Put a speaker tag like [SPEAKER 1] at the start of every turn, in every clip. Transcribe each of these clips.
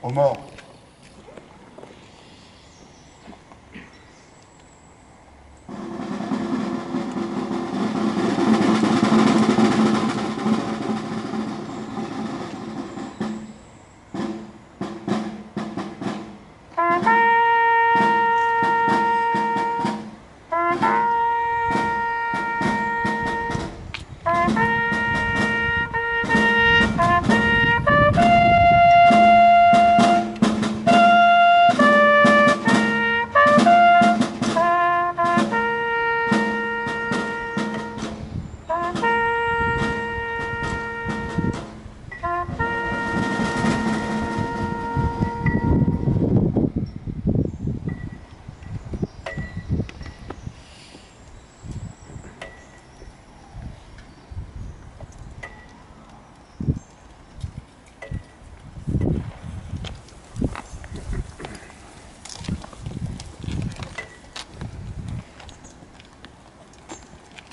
[SPEAKER 1] Aux morts.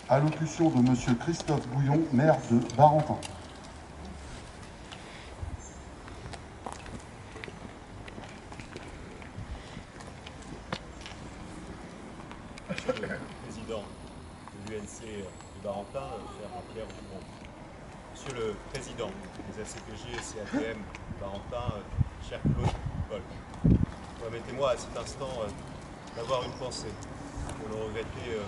[SPEAKER 1] Allocution de Monsieur Christophe Bouillon, maire de Barentin.
[SPEAKER 2] Monsieur le Président de l'UNC de Barentin, cher Jean-Pierre Dumont. Monsieur le Président des ACPG et CAPM de Barentin, cher Claude Paul. Permettez-moi à cet instant d'avoir une pensée pour le regretté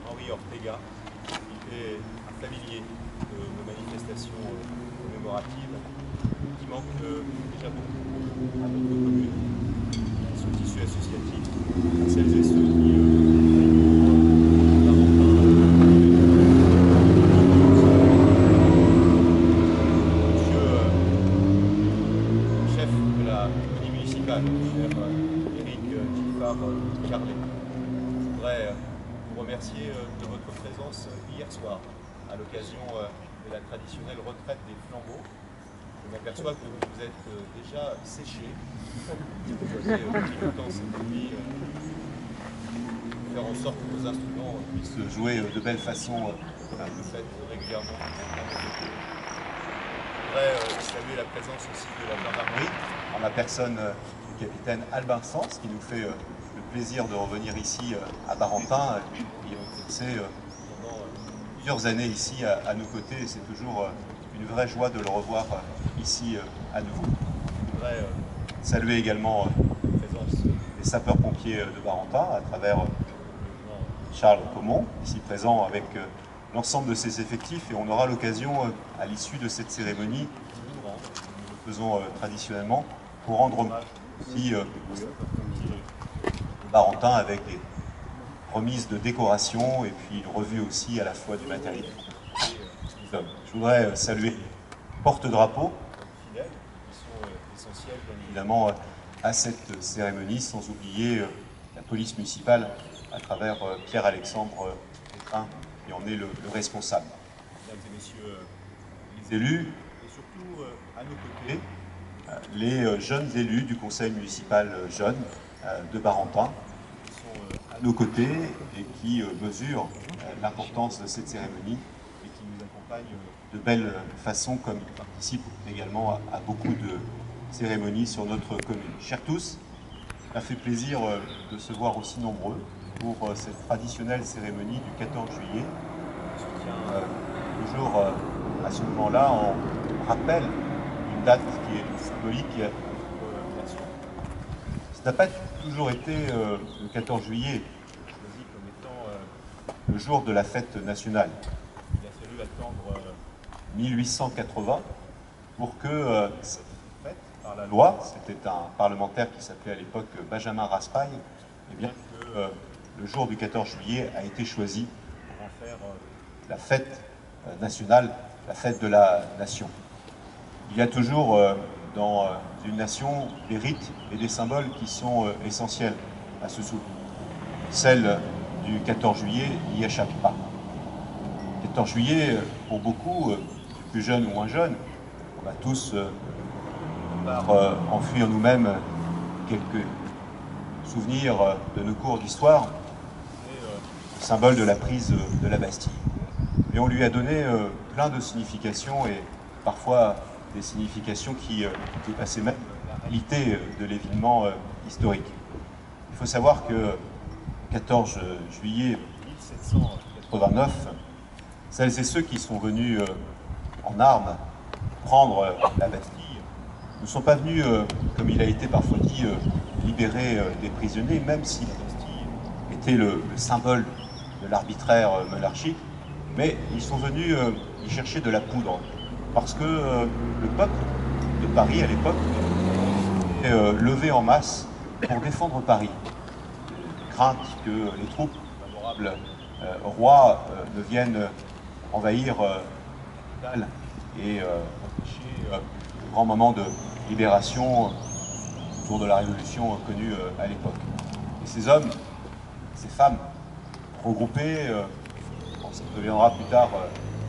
[SPEAKER 2] Henri Ortega, qui est un familier de nos manifestations commémoratives, qui manque déjà beaucoup à notre commune, à son tissu associatif, à celles et ceux qui remercier de votre présence hier soir à l'occasion de la traditionnelle retraite des flambeaux. Je m'aperçois que vous êtes déjà séché. Vous posez depuis longtemps cette nuit, faire en sorte que vos instruments puissent jouer de belle façon. Vous le faites régulièrement. Je voudrais saluer la présence aussi de la gendarmerie en la personne du capitaine Albin Sens qui nous fait le plaisir de revenir ici à Barentin, qui ont exercé pendant plusieurs années ici à nos côtés, et c'est toujours une vraie joie de le revoir ici à nouveau. Je voudrais saluer également la présence des sapeurs-pompiers de Barentin à travers Charles Comont, ici présent avec l'ensemble de ses effectifs, et on aura l'occasion à l'issue de cette cérémonie, nous le faisons traditionnellement, pour rendre hommage aussi Barentin avec des remises de décoration et puis une revue aussi à la fois du matériel. Je voudrais saluer les porte-drapeaux fidèles qui sont essentiels bien évidemment à cette cérémonie, sans oublier la police municipale à travers Pierre-Alexandre Pétrin, qui en est le responsable. Mesdames et messieurs les élus, et surtout à nos côtés, les jeunes élus du conseil municipal jeune de Barentin, qui sont à nos côtés et qui mesurent l'importance de cette cérémonie et qui nous accompagnent de belle façon, comme ils participent également à beaucoup de cérémonies sur notre commune. Chers tous, ça fait plaisir de se voir aussi nombreux pour cette traditionnelle cérémonie du 14 juillet. On se tient toujours à ce moment-là en rappel d'une date qui est symbolique pour la nation. Ça n'a pas toujours été le 14 juillet choisi comme étant le jour de la fête nationale. Il a fallu attendre 1880 pour que cette fête, par la loi, c'était un parlementaire qui s'appelait à l'époque Benjamin Raspail, et bien que le jour du 14 juillet a été choisi pour en faire la fête nationale, la fête de la nation. Il y a toujours dans une nation des rites et des symboles qui sont essentiels à ce souvenir. Celle du 14 juillet n'y échappe pas. Le 14 juillet, pour beaucoup, plus jeunes ou moins jeunes, on va tous enfouir nous-mêmes quelques souvenirs de nos cours d'histoire, le symbole de la prise de la Bastille. Mais on lui a donné plein de significations et parfois des significations qui dépassaient même la réalité de l'événement historique. Il faut savoir que le 14 juillet 1789, celles et ceux qui sont venus en armes prendre la Bastille ne sont pas venus, comme il a été parfois dit, libérer des prisonniers, même si la Bastille était le symbole de l'arbitraire monarchique, mais ils sont venus y chercher de la poudre, parce que le peuple de Paris, à l'époque, est levé en masse pour défendre Paris. Crainte que les troupes favorables au roi ne viennent envahir la capitale et empêcher le grand moment de libération autour de la Révolution connue à l'époque. Et ces hommes, ces femmes, regroupés, ça deviendra plus tard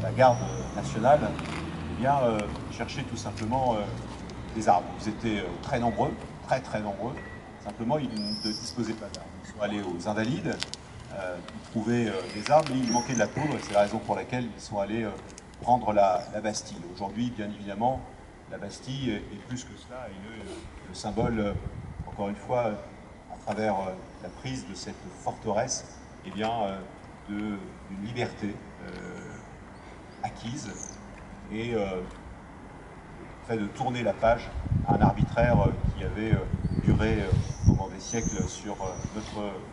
[SPEAKER 2] la garde nationale, eh bien, cherchaient tout simplement des armes. Ils étaient très nombreux, très nombreux. Simplement, ils ne disposaient pas d'armes. Ils sont allés aux Invalides, ils trouvaient des armes, mais il manquait de la poudre, et c'est la raison pour laquelle ils sont allés prendre la Bastille. Aujourd'hui, bien évidemment, la Bastille est plus que cela, et le symbole, encore une fois, à travers la prise de cette forteresse, eh bien, d'une liberté acquise et fait de tourner la page à un arbitraire qui avait duré pendant des siècles sur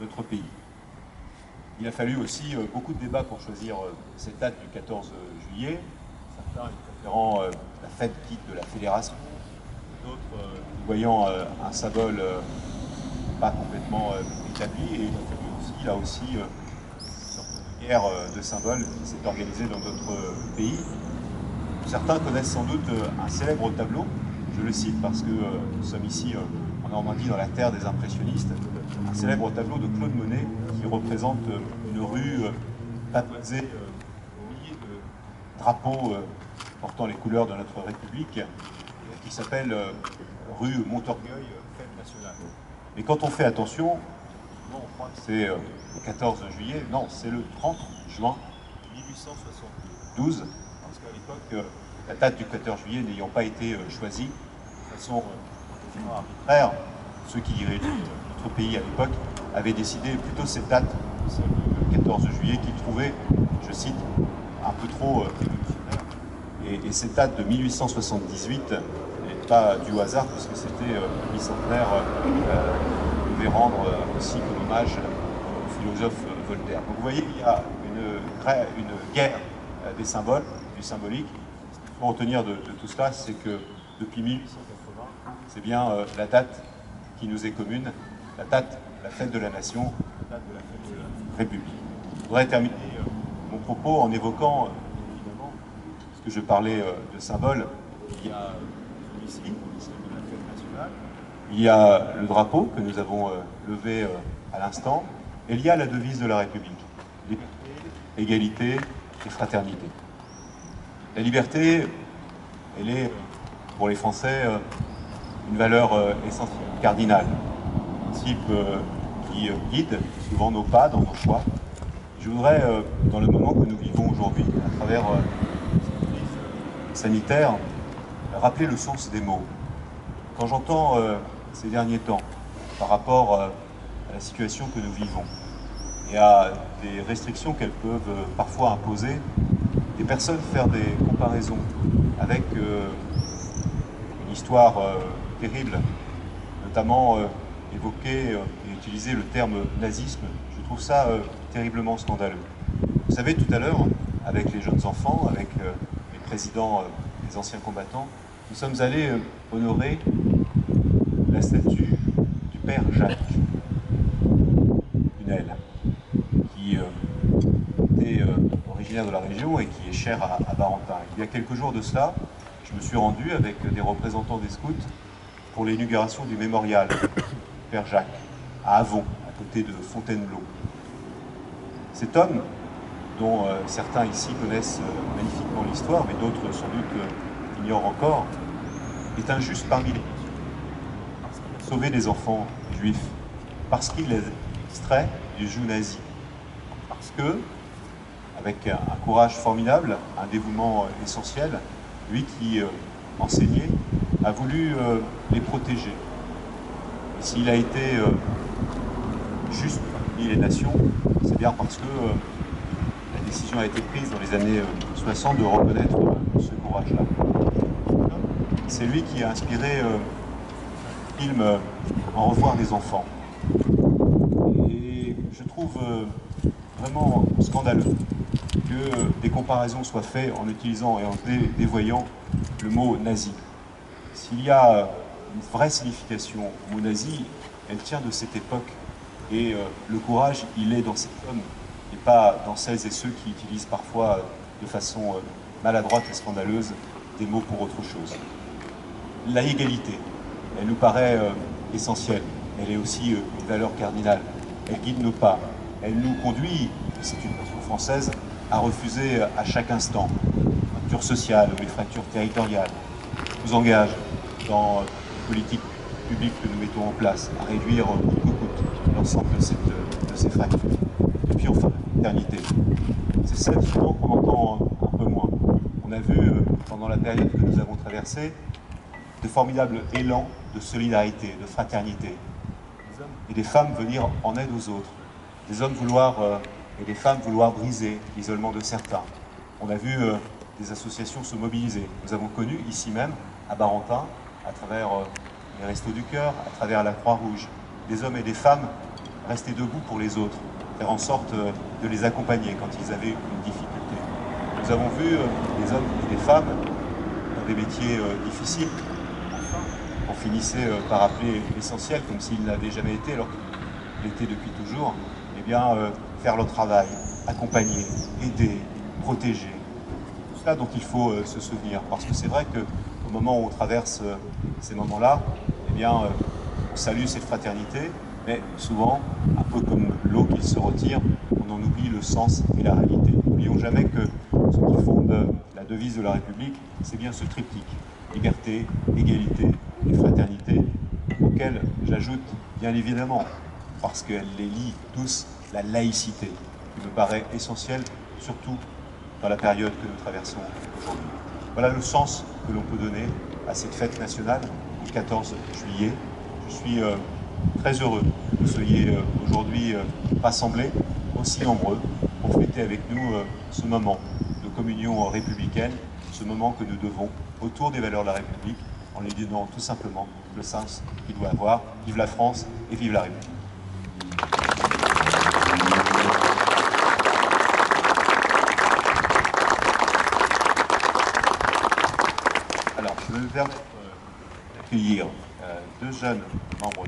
[SPEAKER 2] notre pays. Il a fallu aussi beaucoup de débats pour choisir cette date du 14 juillet. Certains préférant la fête dite de la Fédération, d'autres voyant un symbole pas complètement établi, et il a fallu aussi, là aussi, une sorte de guerre de symboles qui s'est organisée dans notre pays. Certains connaissent sans doute un célèbre tableau, je le cite parce que nous sommes ici en Normandie, dans la terre des impressionnistes, un célèbre tableau de Claude Monet qui représente une rue pavoisée aux milliers de drapeaux portant les couleurs de notre République, qui s'appelle rue Montorgueil, fête nationale. Et quand on fait attention, on croit que c'est le 14 juillet, non, c'est le 30 juin 1872, parce qu'à l'époque, la date du 14 juillet n'ayant pas été choisie de façon arbitraire, ceux qui dirigeaient notre pays à l'époque avaient décidé plutôt cette date, celle du 14 juillet, qu'ils trouvaient, je cite, un peu trop révolutionnaire. Et cette date de 1878 n'est pas du hasard, puisque c'était le bicentenaire qui devait rendre aussi comme hommage au philosophe Voltaire. Donc vous voyez, il y a une guerre des symboles, du symbolique. Ce qu'il faut retenir de tout cela, c'est que depuis 1880, c'est bien la date qui nous est commune, la date, la fête de la nation, la date de la fête de la République. Je voudrais terminer mon propos en évoquant, évidemment, parce que je parlais de symboles, il y a celui-ci, celui de la fête nationale, il y a le drapeau que nous avons levé à l'instant, et il y a la devise de la République, liberté, égalité et fraternité. La liberté, elle est, pour les Français, une valeur essentielle, cardinale, un principe qui guide souvent nos pas dans nos choix. Je voudrais, dans le moment que nous vivons aujourd'hui, à travers cette crise sanitaire, rappeler le sens des mots. Quand j'entends ces derniers temps, par rapport à la situation que nous vivons et à des restrictions qu'elles peuvent parfois imposer, des personnes faire des comparaisons avec une histoire terrible, notamment évoquer et utiliser le terme nazisme, je trouve ça terriblement scandaleux. Vous savez, tout à l'heure, avec les jeunes enfants, avec les présidents des anciens combattants, nous sommes allés honorer la statue du père Jacques Bunel, qui était originaire de la région et qui est cher à Barentin. Il y a quelques jours de cela, je me suis rendu avec des représentants des scouts pour l'inauguration du mémorial du père Jacques à Avon, à côté de Fontainebleau. Cet homme, dont certains ici connaissent magnifiquement l'histoire, mais d'autres sans doute ignorent encore, est injuste parmi les parce qu'il a sauvé des enfants juifs, parce qu'il les extrait du joug nazi, parce que, avec un courage formidable, un dévouement essentiel, lui qui enseignés, a voulu les protéger. Et s'il a été juste parmi les nations, c'est bien parce que la décision a été prise dans les années 60 de reconnaître ce courage-là. C'est lui qui a inspiré le film En revoir les enfants. Et je trouve vraiment scandaleux que des comparaisons soient faites en utilisant et en dévoyant le mot nazi. S'il y a une vraie signification au mot nazi, elle tient de cette époque. Et le courage, il est dans cet homme, et pas dans celles et ceux qui utilisent parfois de façon maladroite et scandaleuse des mots pour autre chose. La égalité, elle nous paraît essentielle. Elle est aussi une valeur cardinale. Elle guide nos pas. Elle nous conduit, c'est une notion française, à refuser à chaque instant les fractures sociales ou les fractures territoriales. Elle nous engage dans les politiques publiques que nous mettons en place à réduire coûte que coûte l'ensemble de ces fractures. Et puis enfin, l'éternité. C'est celle souvent qu'on entend un peu moins. On a vu pendant la période que nous avons traversée de formidables élans de solidarité, de fraternité. Des hommes et des femmes venir en aide aux autres. Des hommes et des femmes vouloir briser l'isolement de certains. On a vu des associations se mobiliser. Nous avons connu ici même, à Barentin, à travers les Restos du Cœur, à travers la Croix-Rouge, des hommes et des femmes rester debout pour les autres, faire en sorte de les accompagner quand ils avaient une difficulté. Nous avons vu des hommes et des femmes dans des métiers difficiles. Enfin, on finissait par appeler l'essentiel, comme s'il n'avait jamais été, alors qu'il l'était depuis toujours, eh bien, faire leur travail, accompagner, aider, protéger. Tout cela dont il faut se souvenir, parce que c'est vrai qu'au moment où on traverse ces moments-là, eh bien, on salue cette fraternité, mais souvent, un peu comme l'eau qui se retire, on en oublie le sens et la réalité. N'oublions jamais que ce qui fonde la devise de la République, c'est bien ce triptyque, liberté, égalité et fraternité, auquel j'ajoute bien évidemment, parce qu'elle les lie tous, la laïcité, qui me paraît essentielle, surtout dans la période que nous traversons aujourd'hui. Voilà le sens que l'on peut donner à cette fête nationale du 14 juillet. Je suis très heureux que vous soyez aujourd'hui rassemblés, aussi nombreux, pour fêter avec nous ce moment de communion républicaine, ce moment que nous devons autour des valeurs de la République, en lui donnant tout simplement le sens qu'il doit avoir. Vive la France et vive la République. Alors, je vais me permettre d'accueillir deux jeunes membres